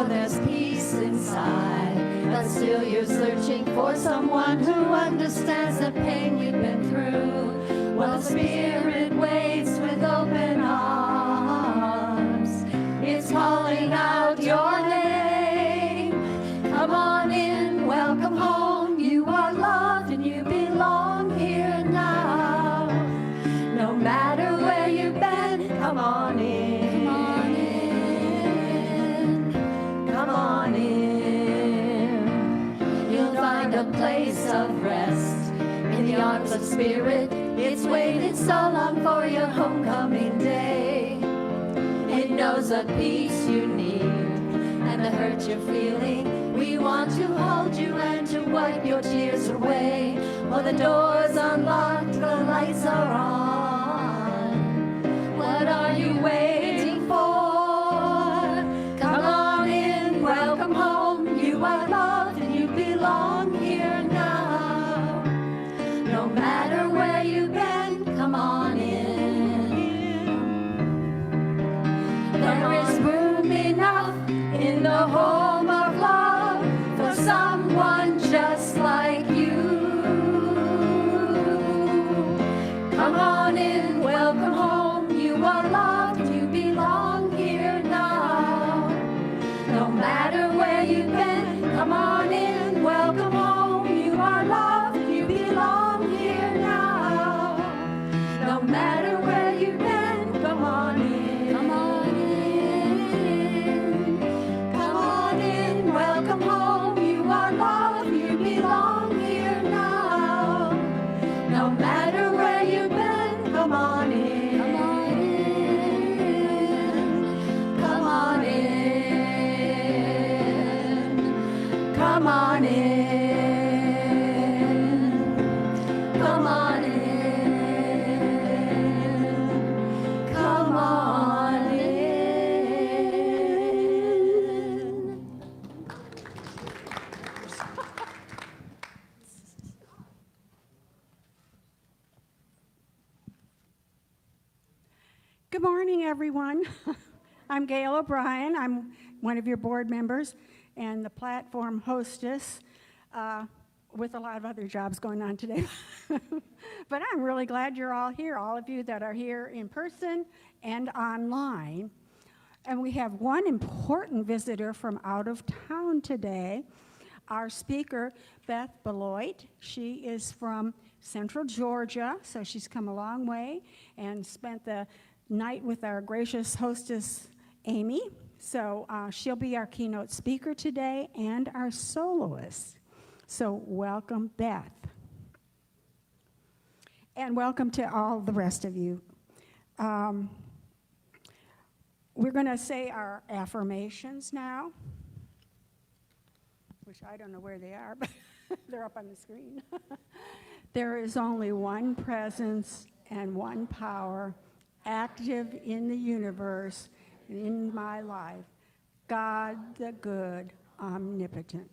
know there's peace inside, but still you're searching for someone who understands the pain you've been through. Well, the Spirit waits with open arms. It's calling out your name. Come on in, welcome home. You are loved and you belong here now. No matter where you've been, come on in. Come on in. You'll find a place of rest in the arms of Spirit. It's waited so long for your homecoming day. It knows the peace you need and the hurt you're feeling. We want to hold you and to wipe your tears away. Well, the door's unlocked, the lights are on. What are you waiting for? Come on in, welcome home. You are loved and you belong here now. No matter where you've been, come on in. There is room enough in the home of love for someone just like you. Come on in, welcome home. You are loved, you belong here now. No matter where you've been, come on in, welcome home. You are loved, you belong here now. No matter where you've been, come on in. Come on in. Come on in, welcome home. You are loved, you belong here now. No matter where you've been, come on in. Come on in. Come on in. Come on in. Come on in. Good morning, everyone. I'm Gail O'Brien. I'm one of your board members and the platform hostess with a lot of other jobs going on today. But I'm really glad you're all here, all of you that are here in person and online. And we have one important visitor from out of town today, our speaker, Beth Beloit. She is from Central Georgia, so she's come a long way and spent the night with our gracious hostess, Amy. So she'll be our keynote speaker today and our soloist. So welcome, Beth. And welcome to all the rest of you. We're going to say our affirmations now, which I don't know where they are, but they're up on the screen. There is only one presence and one power active in the universe, in my life, God the good, omnipotent.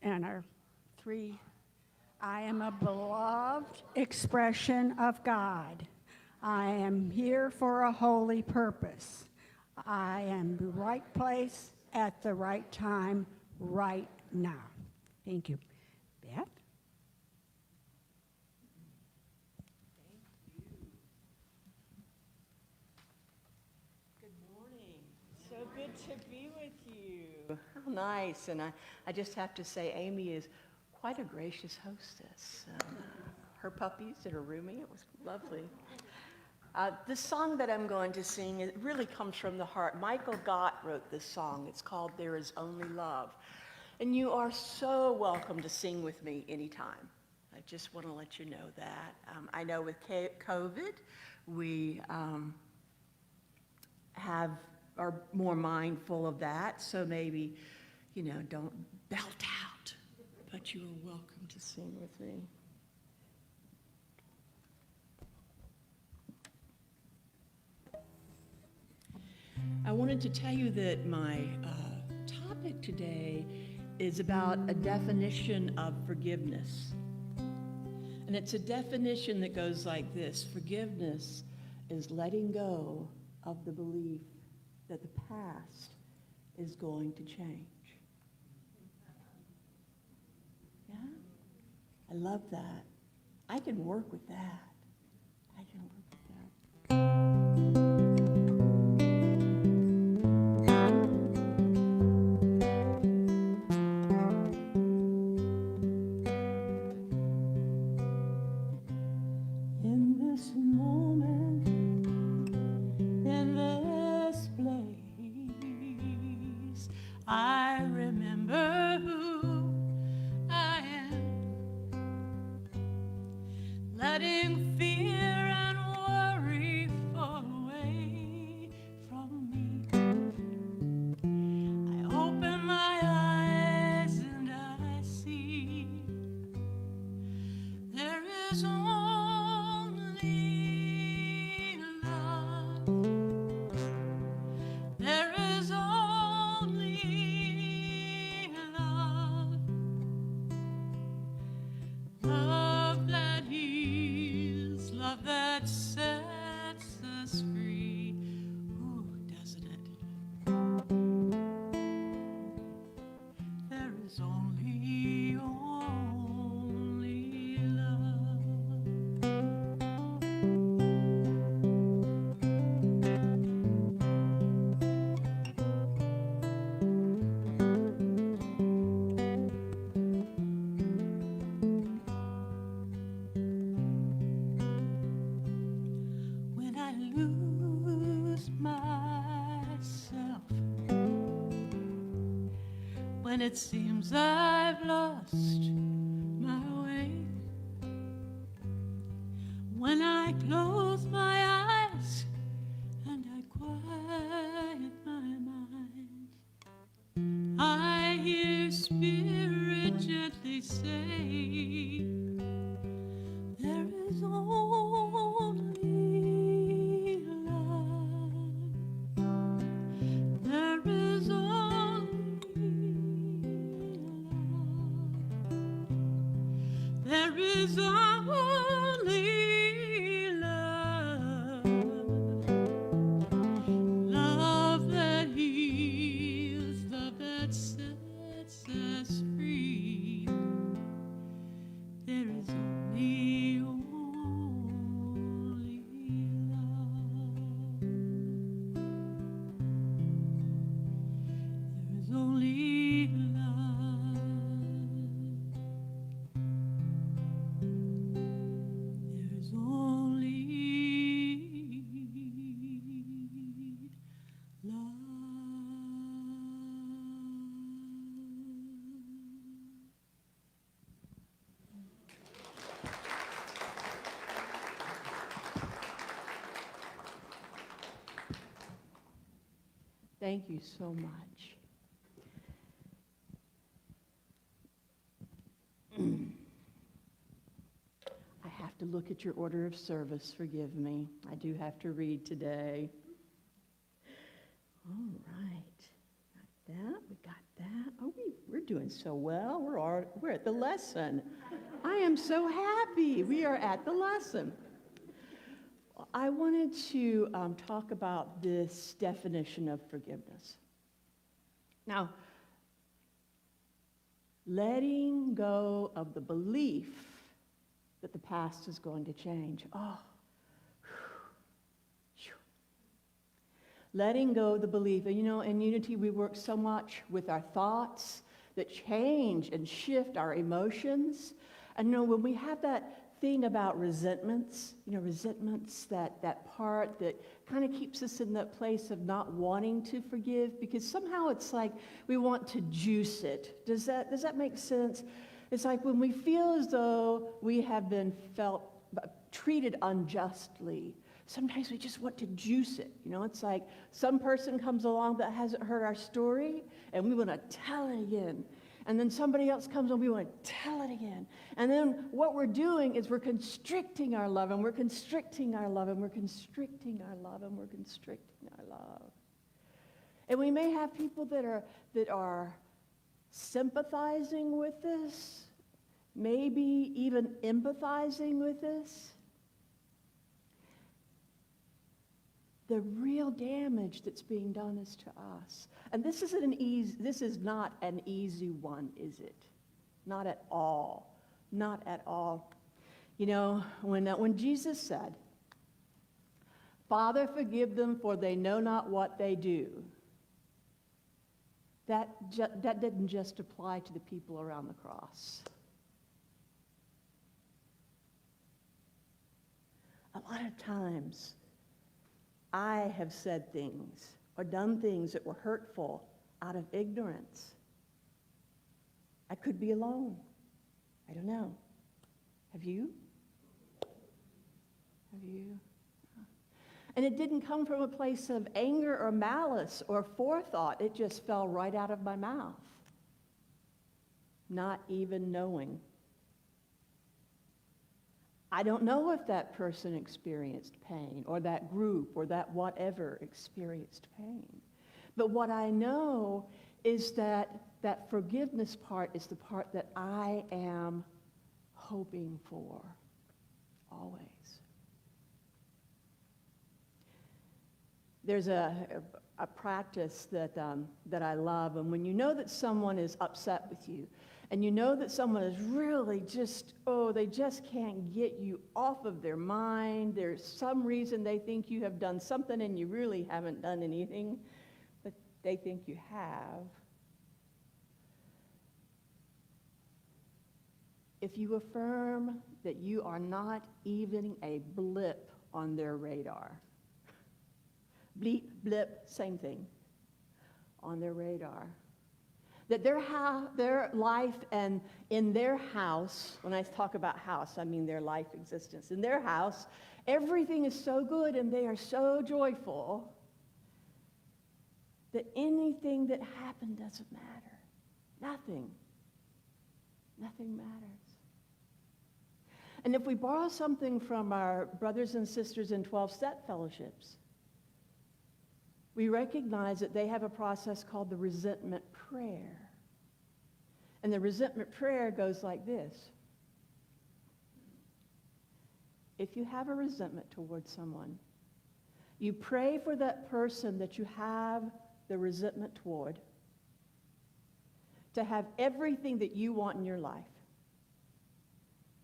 And our three, I am a beloved expression of God. I am here for a holy purpose. I am the right place at the right time, right now. Thank you. Beth? Good to be with you. How nice. And I just have to say, Amy is quite a gracious hostess. Her puppies and her roomie, it was lovely. The song that I'm going to sing, it really comes from the heart. Michael Gott wrote this song. It's called There Is Only Love. And you are so welcome to sing with me anytime. I just want to let you know that. I know with COVID, we are more mindful of that, so maybe, don't belt out, but you are welcome to sing with me. I wanted to tell you that my topic today is about a definition of forgiveness. And it's a definition that goes like this: forgiveness is letting go of the belief that the past is going to change. Yeah? I love that. I can work with that. I can work with that. In this moment, in this place, I remember who I am, letting fear and worry fall away from me. I open my eyes and I see there is only love. There is only love. Love that heals, love that sets us free. Ooh, doesn't it? There is only love. When I lose myself, when it seems I've lost my way, when I close my eyes and I quiet my mind, I hear Spirit gently say, there is only love. There is only love. There is only love. Love that heals, love that sets us free. There is only love. There is only love. There is only love. Thank you so much. I have to look at your order of service. Forgive me. I do have to read today. All right. Got that. We got that. Oh, we're doing so well. We're at the lesson. I am so happy. We are at the lesson. I wanted to talk about this definition of forgiveness. Now, letting go of the belief that the past is going to change. Oh, whew. Letting go of the belief. And you know, in Unity, we work so much with our thoughts that change and shift our emotions. And you know, when we have that thing about resentments, that part that kind of keeps us in that place of not wanting to forgive, because somehow it's like we want to juice it. Does that make sense? It's like when we feel as though we have been treated unjustly, sometimes we just want to juice it. You know, it's like some person comes along that hasn't heard our story, and we want to tell it again. And then somebody else comes and we want to tell it again. And then what we're doing is we're constricting our love, and we're constricting our love, and we're constricting our love, and we're constricting our love. And we may have people that are sympathizing with this, maybe even empathizing with this. the real damage that's being done is to us. And this is not an easy one, is it? Not at all. Not at all. You know, when Jesus said, "Father, forgive them, for they know not what they do," that didn't just apply to the people around the cross. A lot of times, I have said things or done things that were hurtful out of ignorance. I could be alone. I don't know. Have you? Have you? And it didn't come from a place of anger or malice or forethought. It just fell right out of my mouth, not even knowing. I don't know if that person experienced pain, or that group, or that whatever experienced pain. But what I know is that that forgiveness part is the part that I am hoping for, always. There's a practice that I love, and when you know that someone is upset with you, and you know that someone is really just, they just can't get you off of their mind. There's some reason they think you have done something and you really haven't done anything, but they think you have. If you affirm that you are not even a blip on their radar, bleep, blip, same thing, on their radar, that their life and in their house, when I talk about house, I mean their life existence. In their house, everything is so good and they are so joyful that anything that happened doesn't matter. Nothing. Nothing matters. And if we borrow something from our brothers and sisters in 12-step fellowships, we recognize that they have a process called the resentment prayer. And the resentment prayer goes like this. If you have a resentment towards someone, you pray for that person that you have the resentment toward to have everything that you want in your life.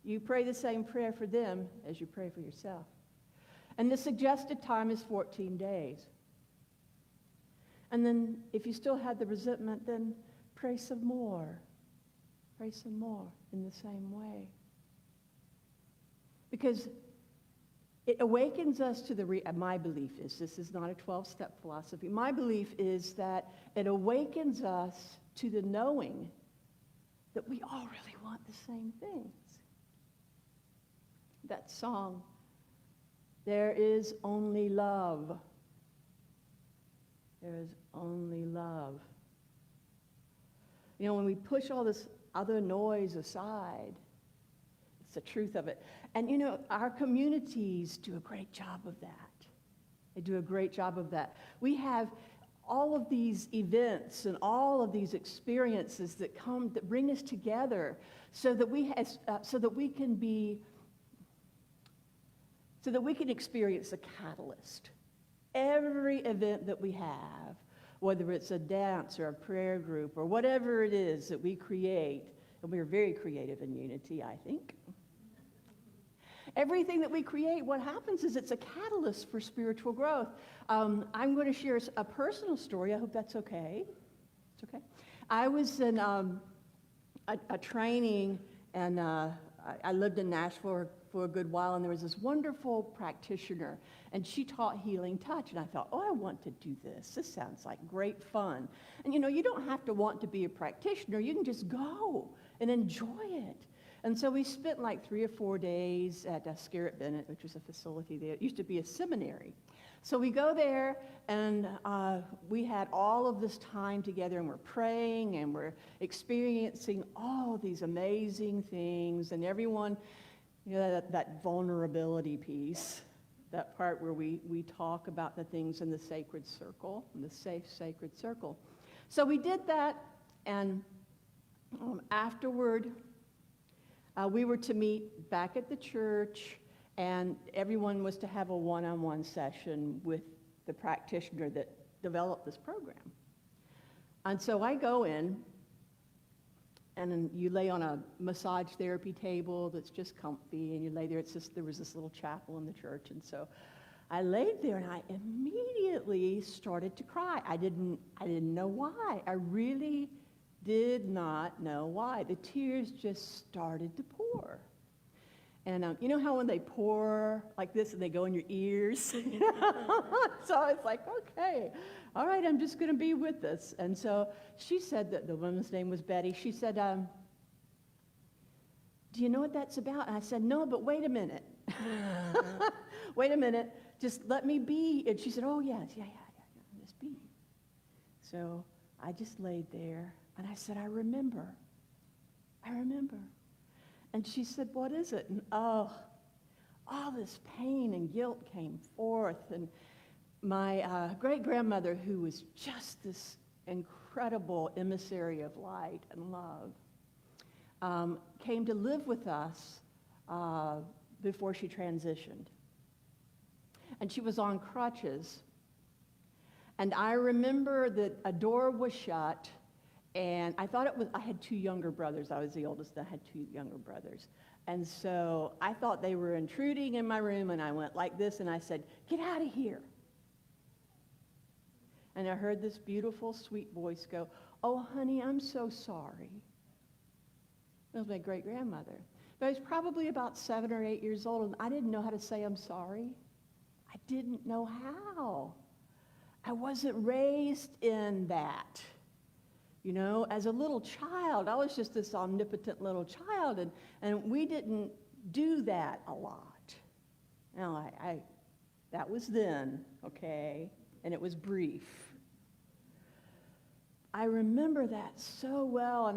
You pray the same prayer for them as you pray for yourself. And the suggested time is 14 days. And then if you still had the resentment, then pray some more. Pray some more in the same way. Because it awakens us to my belief is, this is not a 12-step philosophy, my belief is that it awakens us to the knowing that we all really want the same things. That song, "There is only love. There is only love." You know, when we push all this other noise aside, it's the truth of it. And you know, our communities do a great job of that. They do a great job of that. We have all of these events and all of these experiences that bring us together so that we can experience a catalyst. Every event that we have, whether it's a dance or a prayer group or whatever it is that we create, and we're very creative in Unity, I think. Everything that we create, what happens is it's a catalyst for spiritual growth. I'm going to share a personal story. I hope that's okay. It's okay. I was in a training, and I lived in Nashville for a good while, and there was this wonderful practitioner, and she taught healing touch, and I thought, I want to do this. This sounds like great fun. And you know, you don't have to want to be a practitioner. You can just go and enjoy it. And so we spent like 3 or 4 days at Scarrett Bennett, which was a facility there. It used to be a seminary. So we go there, and we had all of this time together, and we're praying, and we're experiencing all these amazing things, and everyone, you know, that vulnerability piece, that part where we talk about the things in the sacred circle, in the safe sacred circle. So we did that, and afterward, we were to meet back at the church, and everyone was to have a one-on-one session with the practitioner that developed this program. And so I go in, and then you lay on a massage therapy table that's just comfy, and you lay there. There was this little chapel in the church, and so I laid there, and I immediately started to cry. I didn't know why. I really did not know why. The tears just started to pour. And you know how when they pour like this and they go in your ears? So I was like, okay, all right, I'm just going to be with this. And so she said that the woman's name was Betty. She said, do you know what that's about? And I said, no, but wait a minute. Wait a minute. Just let me be. And she said, oh, yes, yeah, just be. So I just laid there, and I said, I remember. And she said, what is it? And all this pain and guilt came forth. And my great-grandmother, who was just this incredible emissary of light and love, came to live with us before she transitioned. And she was on crutches. And I remember that a door was shut, and I thought I had two younger brothers. I was the oldest, I had two younger brothers. And so I thought they were intruding in my room, and I went like this, and I said, get out of here. And I heard this beautiful, sweet voice go, oh, honey, I'm so sorry. That was my great-grandmother. But I was probably about 7 or 8 years old, and I didn't know how to say I'm sorry. I didn't know how. I wasn't raised in that. You know, as a little child, I was just this omnipotent little child, and we didn't do that a lot. Now, that was then, okay, and it was brief. I remember that so well,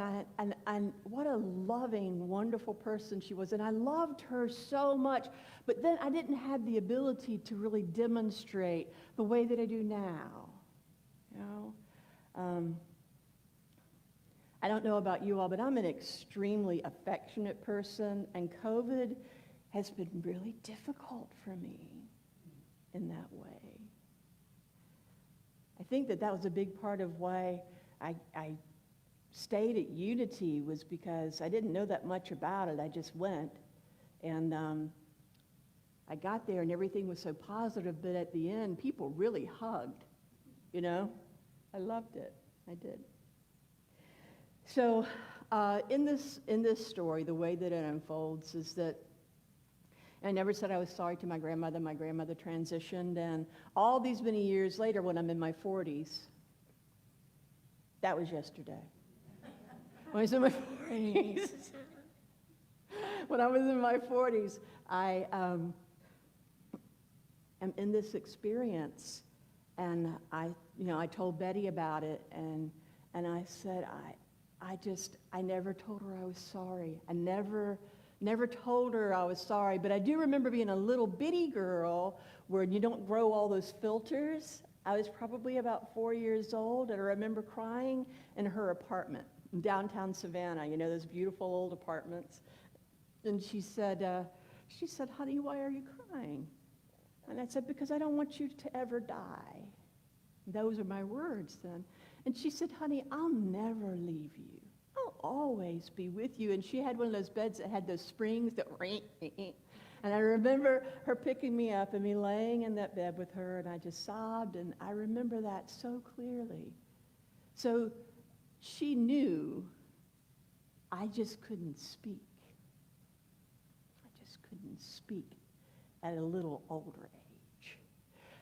and what a loving, wonderful person she was, and I loved her so much, but then I didn't have the ability to really demonstrate the way that I do now, you know. I don't know about you all, but I'm an extremely affectionate person, and COVID has been really difficult for me in that way. I think that was a big part of why I stayed at Unity, was because I didn't know that much about it. I just went, and I got there, and everything was so positive, but at the end, people really hugged, you know? I loved it. I did. So in this story, the way that it unfolds is that I never said I was sorry to my grandmother. My grandmother transitioned, and all these many years later, when I'm in my 40s, that was yesterday. When I was in my 40s, when I was in my 40s, I am in this experience, and I told Betty about it, and I said, I never told her I was sorry. I never told her I was sorry, but I do remember being a little bitty girl where you don't grow all those filters. I was probably about 4 years old, and I remember crying in her apartment in downtown Savannah, you know, those beautiful old apartments. And she said, honey, why are you crying? And I said, because I don't want you to ever die. Those are my words then. And she said, honey, I'll never leave you. I'll always be with you. And she had one of those beds that had those springs that and I remember her picking me up and me laying in that bed with her, and I just sobbed, and I remember that so clearly. So she knew I just couldn't speak. I just couldn't speak at a little older age.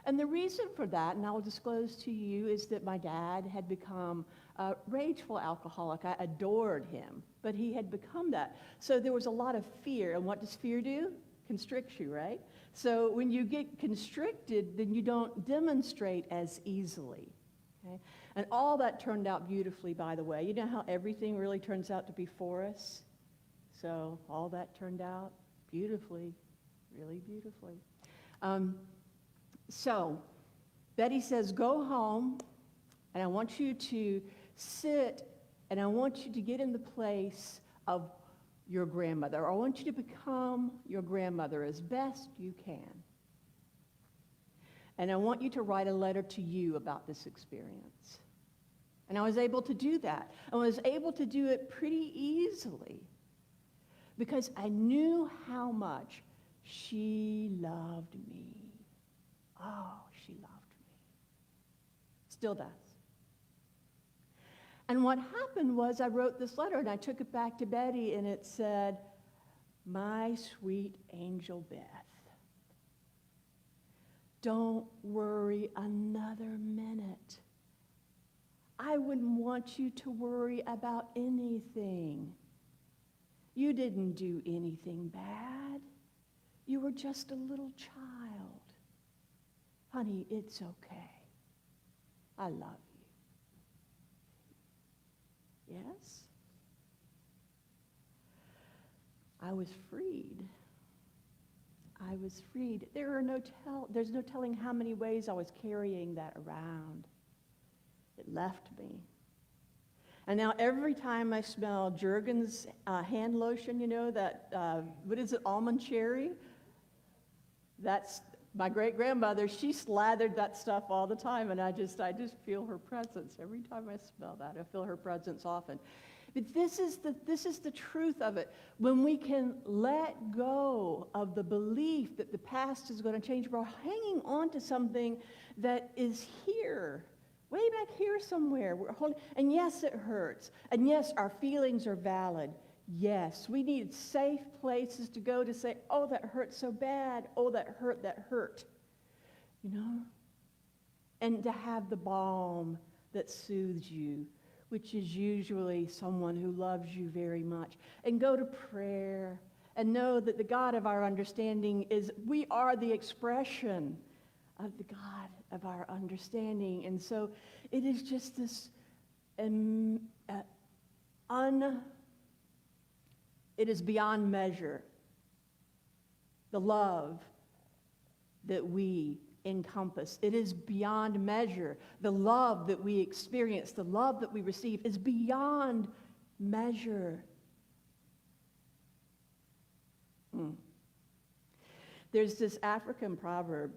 And the reason for that, and I'll disclose to you, is that my dad had become a rageful alcoholic. I adored him, but he had become that. So there was a lot of fear. And what does fear do? Constricts you, right? So when you get constricted, then you don't demonstrate as easily. Okay? And all that turned out beautifully, by the way. You know how everything really turns out to be for us? So all that turned out beautifully, really beautifully. So Betty says, go home, and I want you to sit, and I want you to get in the place of your grandmother. Or I want you to become your grandmother as best you can. And I want you to write a letter to you about this experience. And I was able to do that. I was able to do it pretty easily because I knew how much she loved me. Oh, she loved me. Still does. And what happened was I wrote this letter and I took it back to Betty and it said, "My sweet angel Beth, don't worry another minute. I wouldn't want you to worry about anything. You didn't do anything bad. You were just a little child. Honey, it's okay. I love you." Yes? I was freed. I was freed. There's no telling how many ways I was carrying that around. It left me. And now every time I smell Jergens hand lotion, you know, that, what is it, almond cherry? That's my great-grandmother. She slathered that stuff all the time, and I just feel her presence. Every time I smell that, I feel her presence often. But this is the truth of it. When we can let go of the belief that the past is going to change, we're hanging on to something that is here, way back here somewhere. And yes, it hurts. And yes, our feelings are valid. Yes, we need safe places to go to say, "Oh, that hurt so bad. Oh, that hurt. You know? And to have the balm that soothes you, which is usually someone who loves you very much. And go to prayer and know that the God of our understanding we are the expression of the God of our understanding. And so it is just this it is beyond measure, the love that we encompass. It is beyond measure. The love that we experience, the love that we receive is beyond measure. There's this African proverb.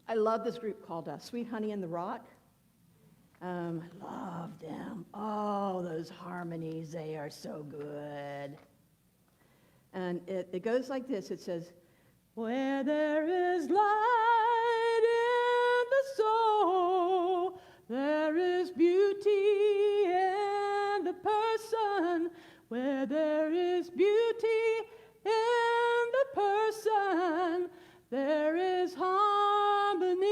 I love this group called Sweet Honey in the Rock. I love them. Oh, those harmonies, they are so good. And it goes like this. It says, "Where there is light in the soul, there is beauty in the person. Where there is beauty in the person, there is harmony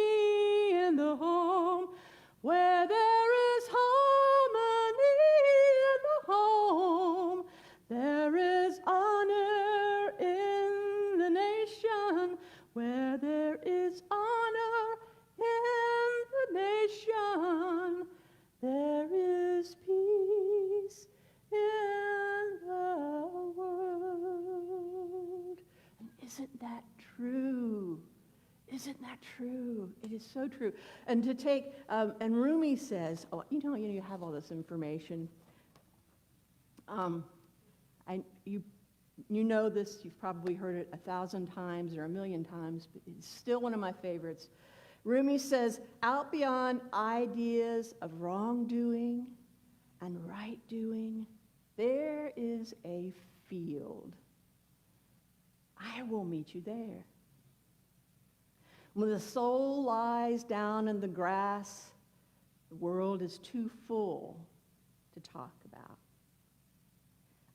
in the home. Where there is harmony in the home, there is honor in the nation. Where there is honor in the nation, there is peace in the world." And isn't that true? Isn't that true? It is so true. And to take, and Rumi says, oh, you have all this information. You know this, you've probably heard it 1,000 times or 1,000,000 times, but it's still one of my favorites. Rumi says, "Out beyond ideas of wrongdoing and right doing, there is a field. I will meet you there. When the soul lies down in the grass, the world is too full to talk about.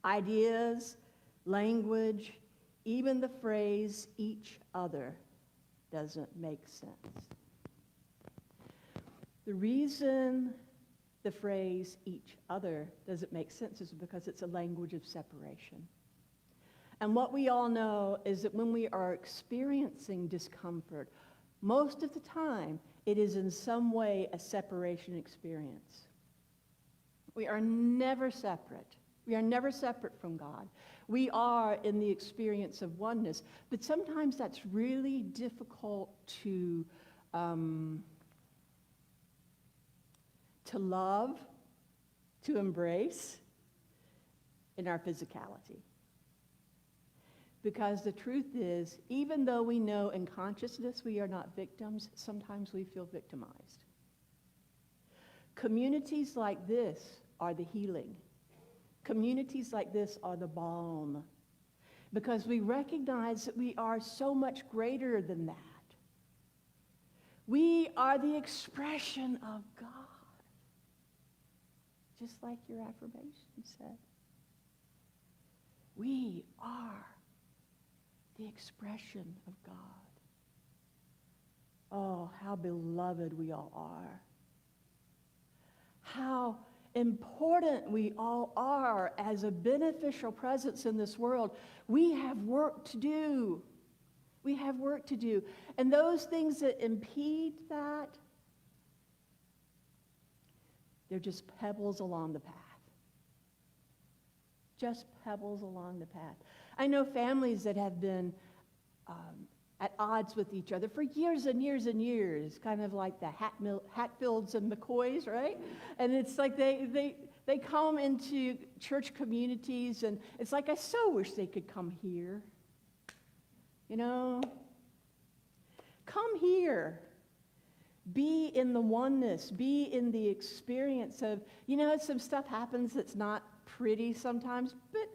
Ideas, language, even the phrase each other doesn't make sense." The reason the phrase each other doesn't make sense is because it's a language of separation. And what we all know is that when we are experiencing discomfort, most of the time, it is in some way a separation experience. We are never separate. We are never separate from God. We are in the experience of oneness, but sometimes that's really difficult to love, to embrace in our physicality. Because the truth is, even though we know in consciousness we are not victims, sometimes we feel victimized. Communities like this are the healing. Communities like this are the balm. Because we recognize that we are so much greater than that. We are the expression of God. Just like your affirmation said. We are the expression of God. Oh, how beloved we all are. How important we all are as a beneficial presence in this world. We have work to do. We have work to do. And those things that impede that, they're just pebbles along the path. Just pebbles along the path. I know families that have been at odds with each other for years and years and years, kind of like the Hatfields and McCoys, right? And it's like they come into church communities, and it's like, I so wish they could come here. You know? Come here. Be in the oneness. Be in the experience of, some stuff happens that's not pretty sometimes, but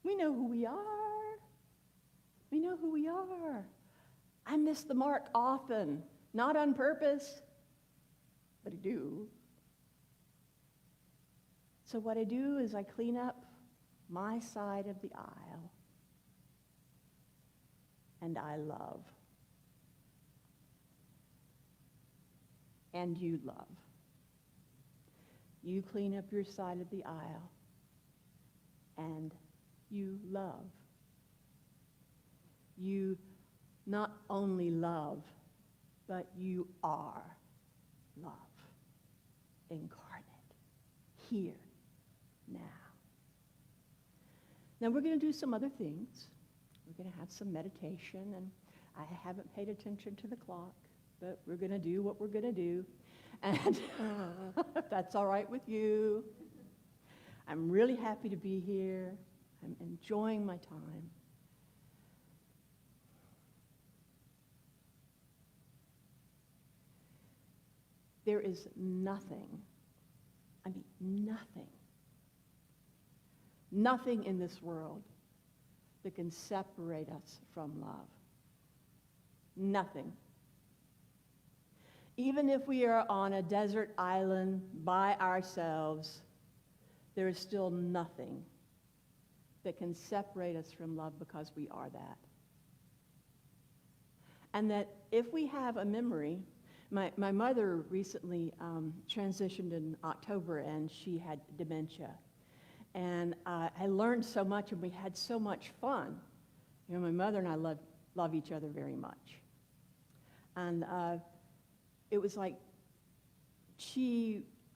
we know who we are. We know who we are. I miss the mark often, not on purpose, but I do. So what I do is I clean up my side of the aisle, and I love. And you love. You clean up your side of the aisle, and you love. You not only love, but you are love incarnate here, now. Now we're going to do some other things. We're going to have some meditation, and I haven't paid attention to the clock, but we're going to do what we're going to do. And if that's all right with you, I'm really happy to be here. I'm enjoying my time. There is nothing in this world that can separate us from love. Nothing. Even if we are on a desert island by ourselves, there is still nothing that can separate us from love, because we are that. And that if we have a memory, my mother recently transitioned in October, and she had dementia. And I learned so much, and we had so much fun. My mother and I love each other very much. And it was like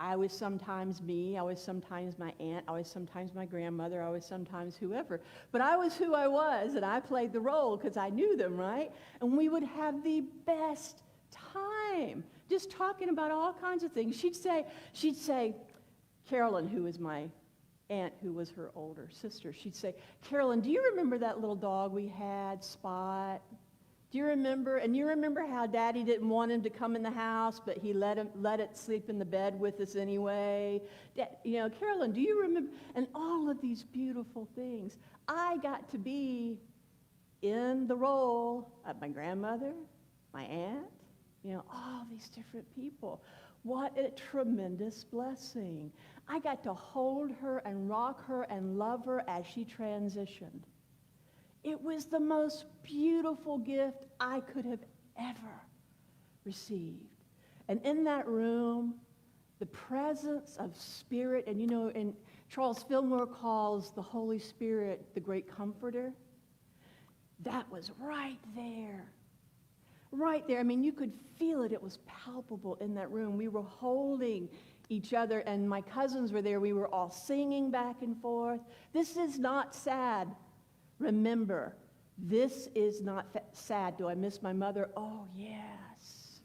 I was sometimes me, I was sometimes my aunt, I was sometimes my grandmother, I was sometimes whoever. But I was who I was, and I played the role because I knew them, right? And we would have the best time just talking about all kinds of things. She'd say, Carolyn, who is my aunt, who was her older sister, she'd say, Carolyn, do you remember that little dog we had, Spot? Do you remember? And you remember how Daddy didn't want him to come in the house, but he let it sleep in the bed with us anyway? Carolyn, do you remember? And all of these beautiful things. I got to be in the role of my grandmother, my aunt, all these different people. What a tremendous blessing. I got to hold her and rock her and love her as she transitioned. It was the most beautiful gift I could have ever received. And in that room, the presence of Spirit, and Charles Fillmore calls the Holy Spirit the great comforter. That was right there. Right there. You could feel it. It was palpable in that room. We were holding each other, and my cousins were there. We were all singing back and forth. This is not sad. Remember, this is not sad. Do I miss my mother? Oh, yes.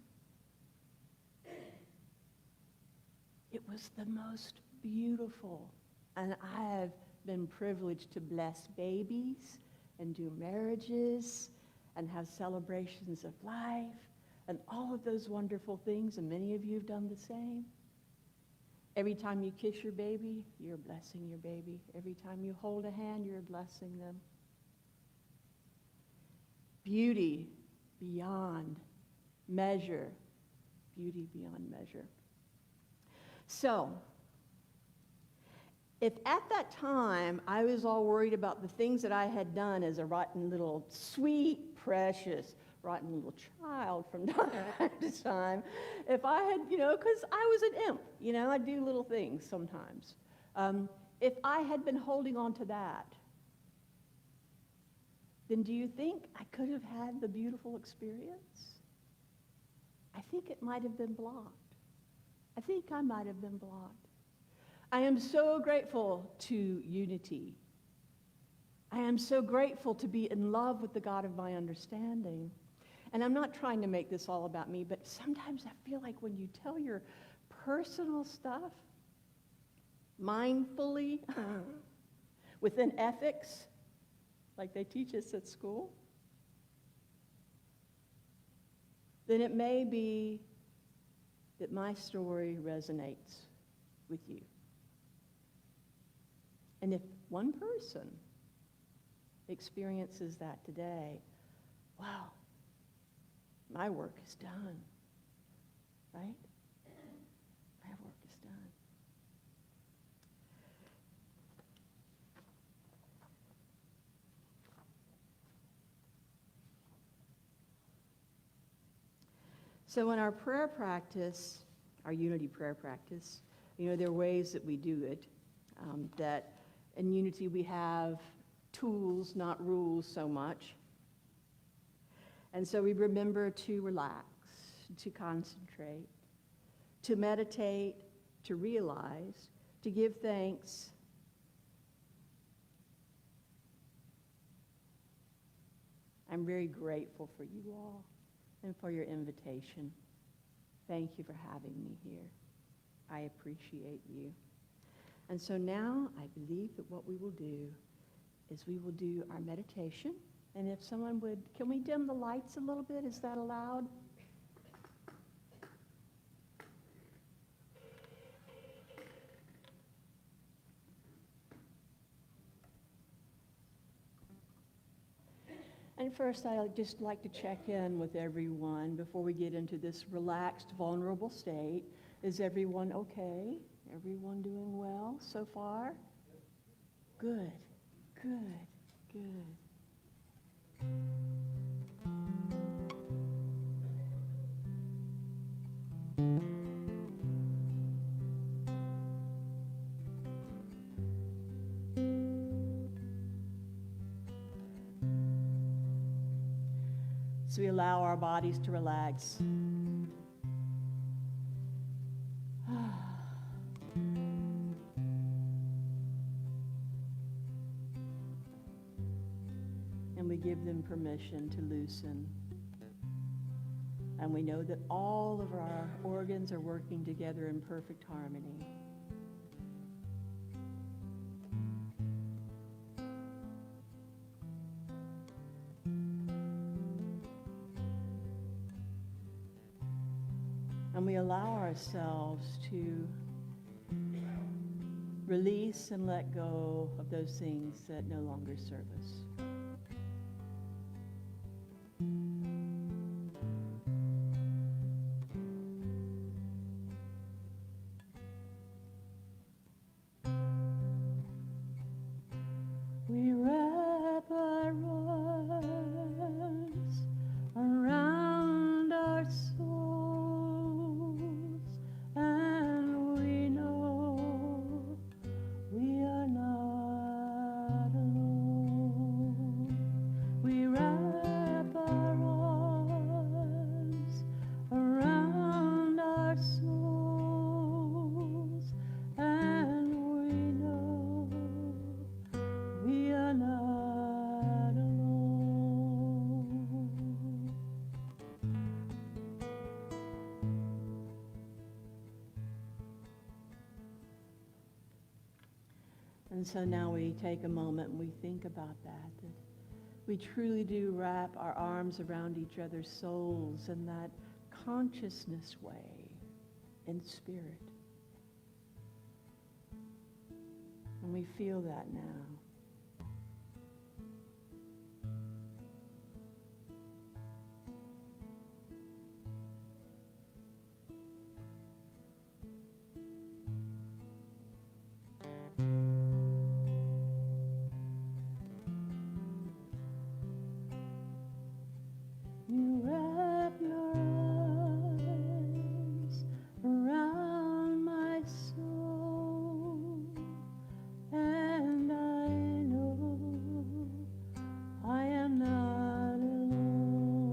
It was the most beautiful. And I have been privileged to bless babies and do marriages and have celebrations of life and all of those wonderful things, and many of you have done the same. Every time you kiss your baby, you're blessing your baby. Every time you hold a hand, you're blessing them. Beauty beyond measure. Beauty beyond measure. So, if at that time I was all worried about the things that I had done as a rotten little, sweet, precious, rotten little child from time to time, if I had, because I was an imp, I do little things sometimes. If I had been holding on to that, then do you think I could have had the beautiful experience? I think it might have been blocked. I think I might have been blocked. I am so grateful to Unity. I am so grateful to be in love with the God of my understanding. And I'm not trying to make this all about me, but sometimes I feel like when you tell your personal stuff mindfully, within ethics, like they teach us at school, then it may be that my story resonates with you. And if one person experiences that today, wow, my work is done, right? My work is done. So in our prayer practice, our Unity prayer practice, there are ways that we do it. That in Unity we have tools, not rules so much. And so we remember to relax, to concentrate, to meditate, to realize, to give thanks. I'm very grateful for you all and for your invitation. Thank you for having me here. I appreciate you. And so now I believe that what we will do is we will do our meditation. And if someone would, can we dim the lights a little bit? Is that allowed? And first, I'd just like to check in with everyone before we get into this relaxed, vulnerable state. Is everyone okay? Everyone doing well so far? Good, good, good. So we allow our bodies to relax. And we give them permission to loosen. And we know that all of our organs are working together in perfect harmony. And we allow ourselves to release and let go of those things that no longer serve us. We wrap our arms around our souls, and we know we are not alone. We wrap our arms around our souls, and we know we are not alone. And so now we take a moment and we think about that we truly do wrap our arms around each other's souls in that consciousness way, in spirit. And we feel that now. You wrap your arms around my soul, and I know I am not alone.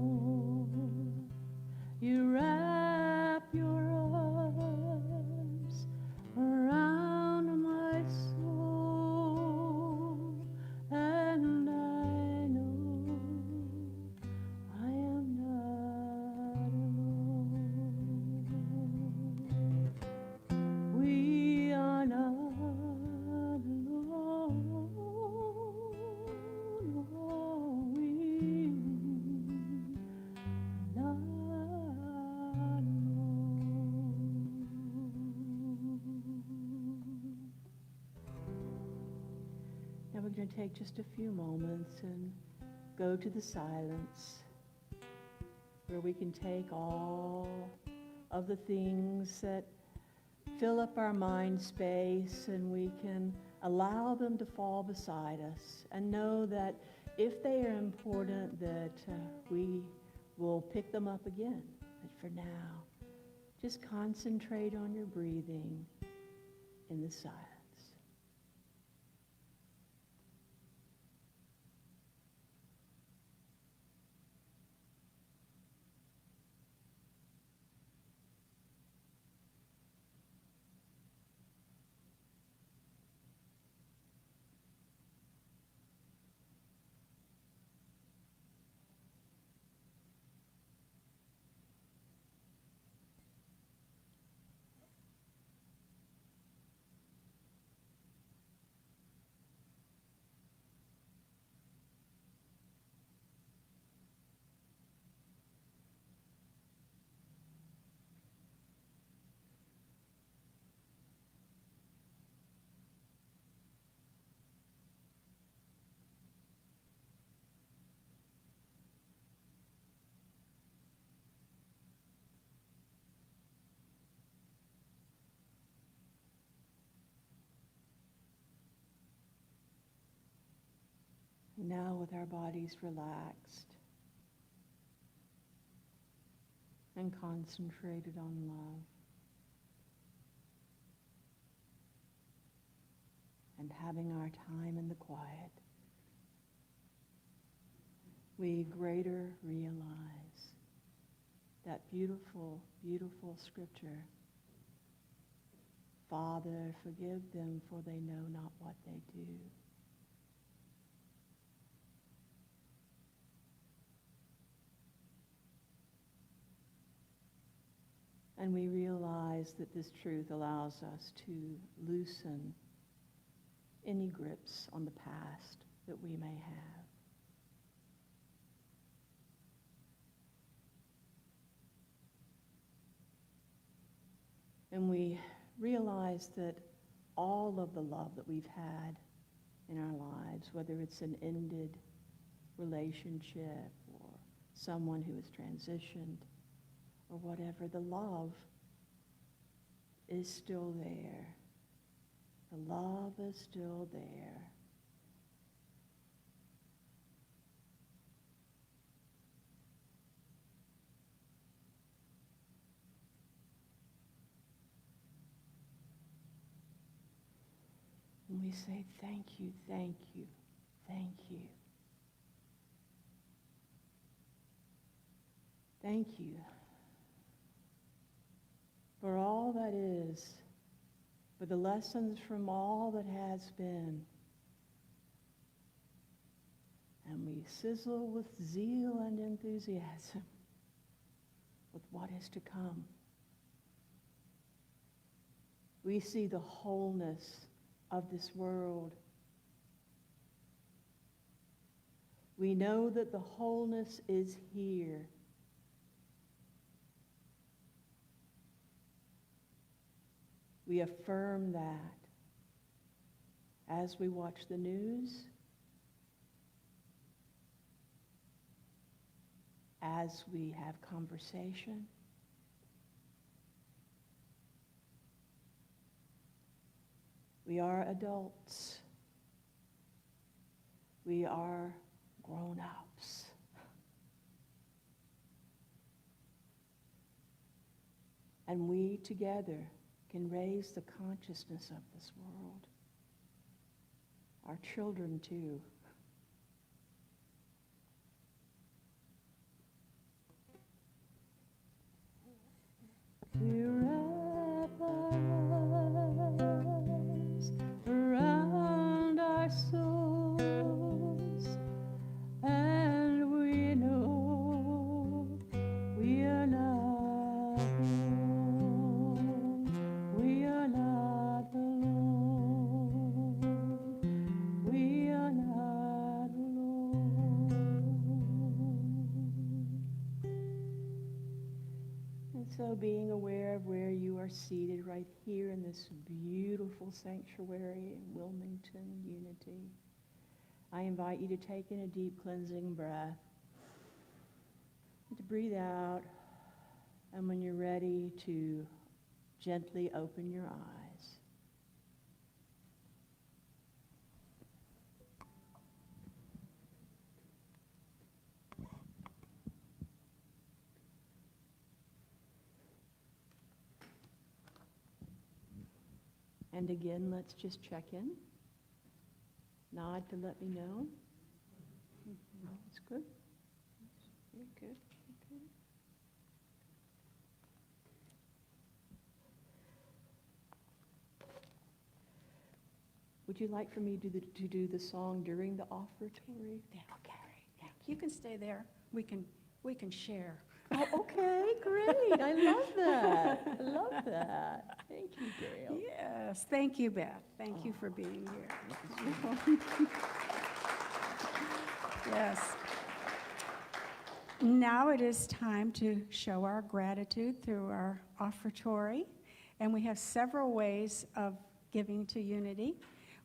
You wrap your arms around my soul, and I know I am not alone. We are not alone. Oh, we are not alone. Now we're going to take just a few moments and go to the silence, where we can take all of the things that fill up our mind space, and we can allow them to fall beside us and know that if they are important, that we will pick them up again. But for now, just concentrate on your breathing in the silence. Now, with our bodies relaxed and concentrated on love, and having our time in the quiet, we greater realize that beautiful, beautiful scripture, Father, forgive them, for they know not what they do. And we realize that this truth allows us to loosen any grips on the past that we may have. And we realize that all of the love that we've had in our lives, whether it's an ended relationship or someone who has transitioned, or whatever, the love is still there. The love is still there. And we say, thank you, thank you, thank you. Thank you for all that is, for the lessons from all that has been. And we sizzle with zeal and enthusiasm with what is to come. We see the wholeness of this world. We know that the wholeness is here. We affirm that as we watch the news, as we have conversation, we are adults. We are grown-ups. And we together can raise the consciousness of this world. Our children too. We wrap our arms around our souls, and we know we are not alone. We are not alone. We are not alone. And so being aware of where you are seated right here in this beautiful sanctuary in Wilmington, Unity, I invite you to take in a deep cleansing breath, and to breathe out, and when you're ready to gently open your eyes. And again, let's just check in. Nod to let me know. That's good. Very good. Okay. Would you like for me to do the song during the offertory? Yeah, okay. Yeah, you can stay there. We can share. Oh, okay, great. I love that. I love that. Thank you, Gail. Yes, thank you, Beth. Thank you for being here. Yes. Now it is time to show our gratitude through our offertory, and we have several ways of giving to Unity.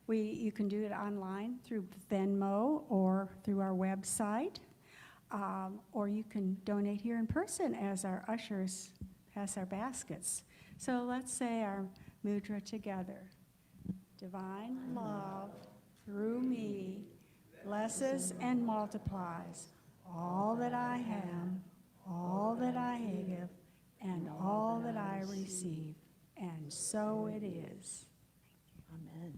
You can do it online through Venmo or through our website, or you can donate here in person as our ushers pass our baskets. So let's say our mudra together. Divine love through me blesses and multiplies all that I am, all that I give, and all that I receive. And so it is. Amen.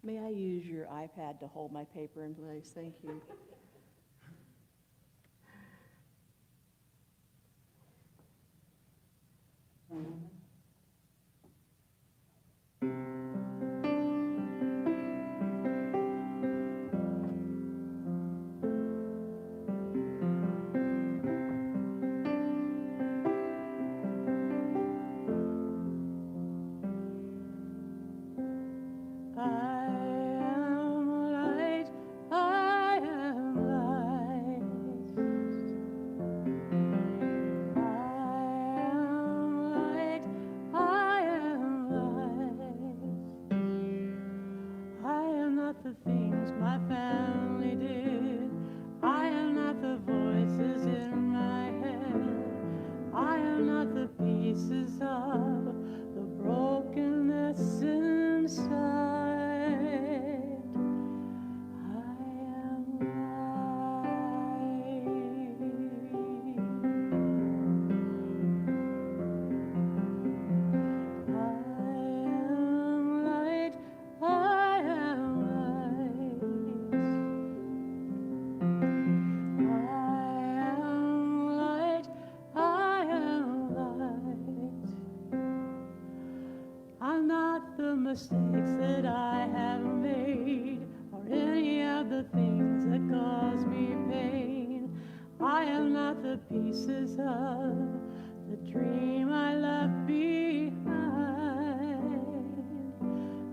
May I use your iPad to hold my paper in place? Thank you. Mistakes that I have made, or any of the things that cause me pain. I am not the pieces of the dream I left behind.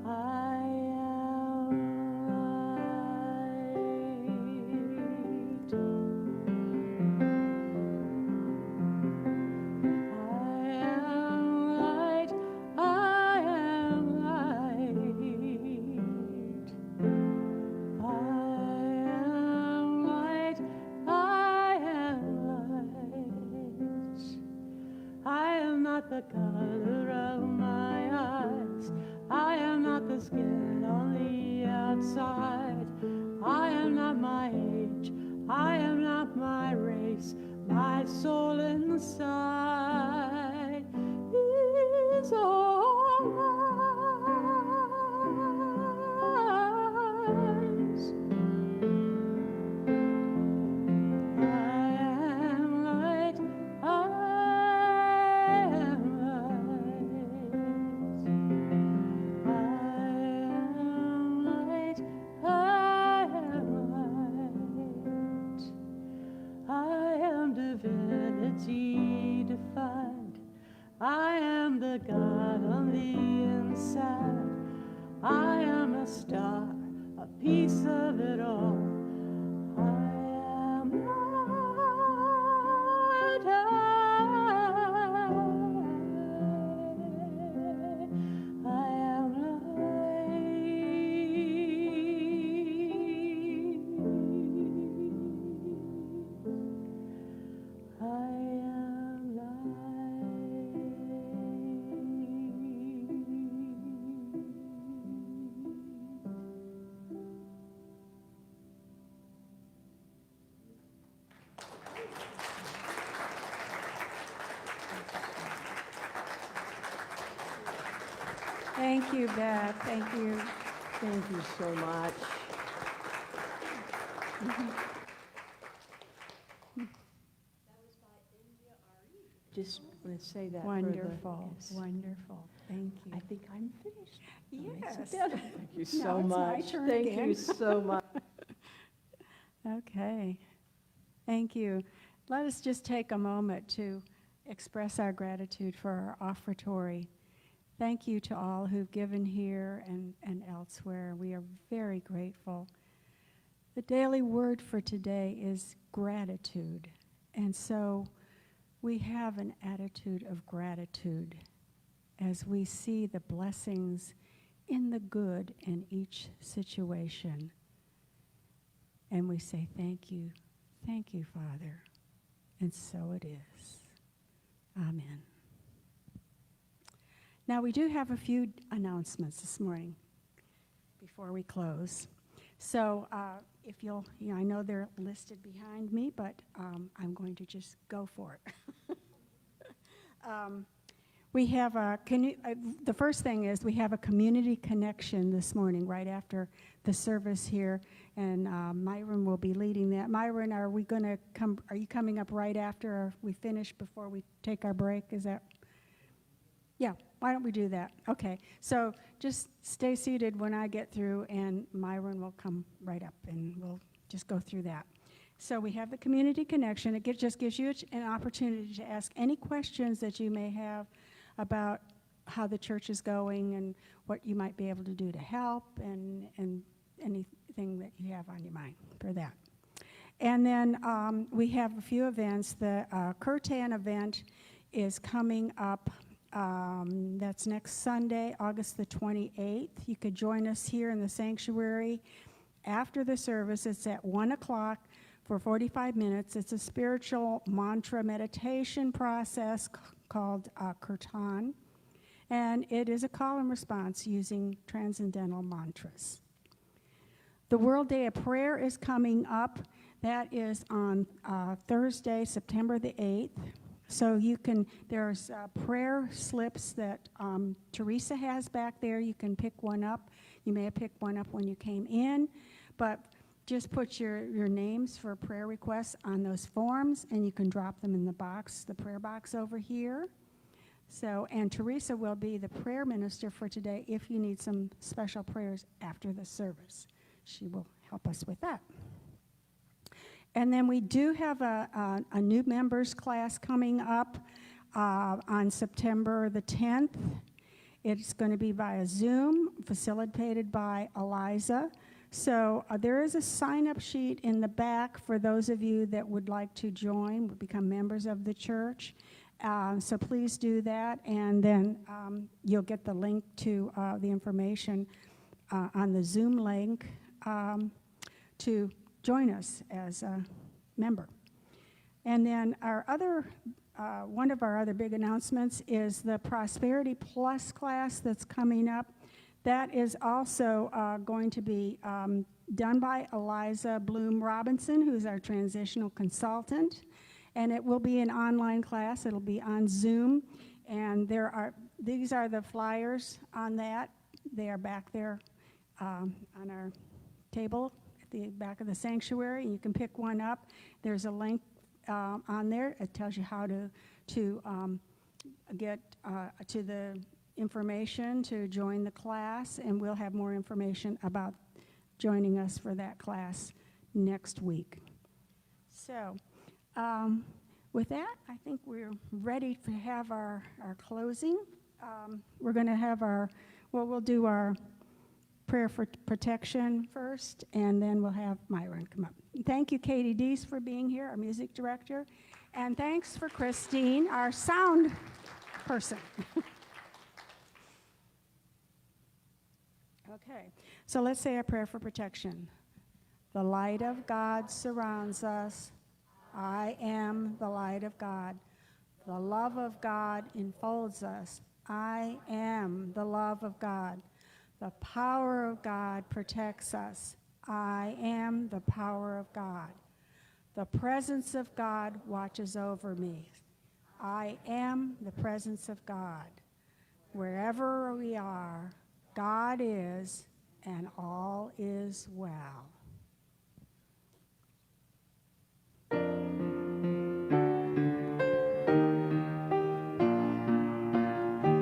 I am light. I am light. I am light. I am light. I am light. I am not the color of my eyes. I am not the skin on the outside. I am not my age. I am not my race. My soul inside is all eyes. I am light. I am light. I am light. I am light. I am divinity defined. I am the God on the inside. I am a star, a piece of it all. I am light. I am light. I am Thank you, Beth. Thank you. Thank you so much. Just want to say that for the- Wonderful, yes. wonderful. Thank I you. think I'm finished. That makes it Yes. better. Thank you so Now it's my much. turn Thank again. you so much. Okay. Thank you. Let us just take a moment to express our gratitude for our offertory. Thank you to all who've given here and elsewhere. We are very grateful. The daily word for today is gratitude. And so we have an attitude of gratitude as we see the blessings in the good in each situation. And we say, thank you, Father. And so it is. Amen. Now, we do have a few announcements this morning before we close. So if you'll, I know they're listed behind me, but I'm going to just go for it. We have the first thing is we have a community connection this morning right after the service here, and Myron will be leading that. Myron, are you coming up right after we finish before we take our break? Is that? Yeah, why don't we do that? Okay, so just stay seated when I get through, and Myron will come right up, and we'll just go through that. So we have the community connection. It just gives you an opportunity to ask any questions that you may have about how the church is going and what you might be able to do to help, and anything that you have on your mind for that. And then we have a few events. The Curtan event is coming up. That's next Sunday, August the 28th. You could join us here in the sanctuary after the service. It's at 1 o'clock for 45 minutes. It's a spiritual mantra meditation process called Kirtan, and it is a call and response using transcendental mantras. The World Day of Prayer is coming up. That is on Thursday, September the 8th. So there's prayer slips that Teresa has back there. You can pick one up. You may have picked one up when you came in, but just put your names for prayer requests on those forms, and you can drop them in the prayer box over here. So, and Teresa will be the prayer minister for today if you need some special prayers after the service. She will help us with that. And then we do have a new members class coming up. on September the 10th. It's going to be via Zoom, facilitated by Eliza. So there is a sign-up sheet in the back for those of you that would like to join, become members of the church. So please do that, and then you'll get the link to the information on the Zoom link to join us as a member. And then our other, one of our other big announcements is the Prosperity Plus class that's coming up. That is also going to be done by Eliza Bloom Robinson, who's our transitional consultant. And it will be an online class. It'll be on Zoom. And these are the flyers on that. They are back there on our table at the back of the sanctuary. You can pick one up. There's a link on there. It tells you how to get to the information to join the class, and we'll have more information about joining us for that class next week. So with that, I think we're ready to have our closing. We're going to have we'll do our prayer for protection first, and then we'll have Myron come up. Thank you, Katie Deese, for being here, our music director. And thanks for Christine, our sound person. Okay, so let's say a prayer for protection. The light of God surrounds us. I am the light of God. The love of God enfolds us. I am the love of God. The power of God protects us. I am the power of God. The presence of God watches over me. I am the presence of God. Wherever we are, God is, and all is well.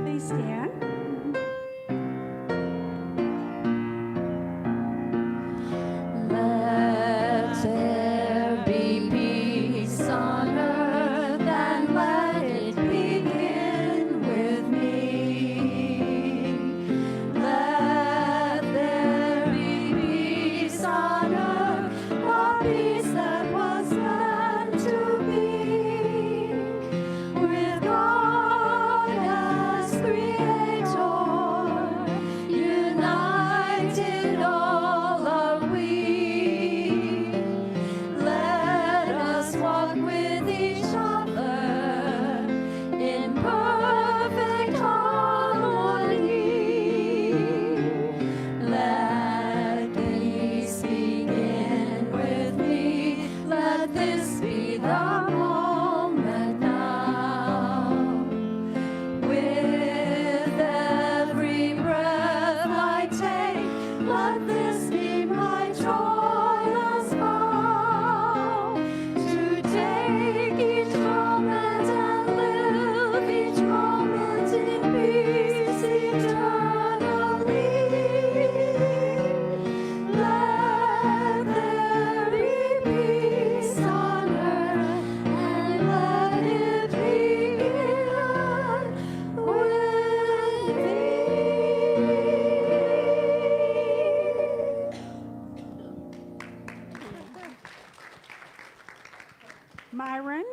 Please stand. Let there be peace on earth, and let it begin with me. Let there be peace on earth, a peace that was meant to be, with God as Creator, united all are we. Let us walk with each other in perfect harmony. Let peace begin with me. Let this be the moment now. With every breath I take, let this be my joyous vow, to take each moment and live each moment in peace eternally. Let there be peace on earth, and let it begin with Myron.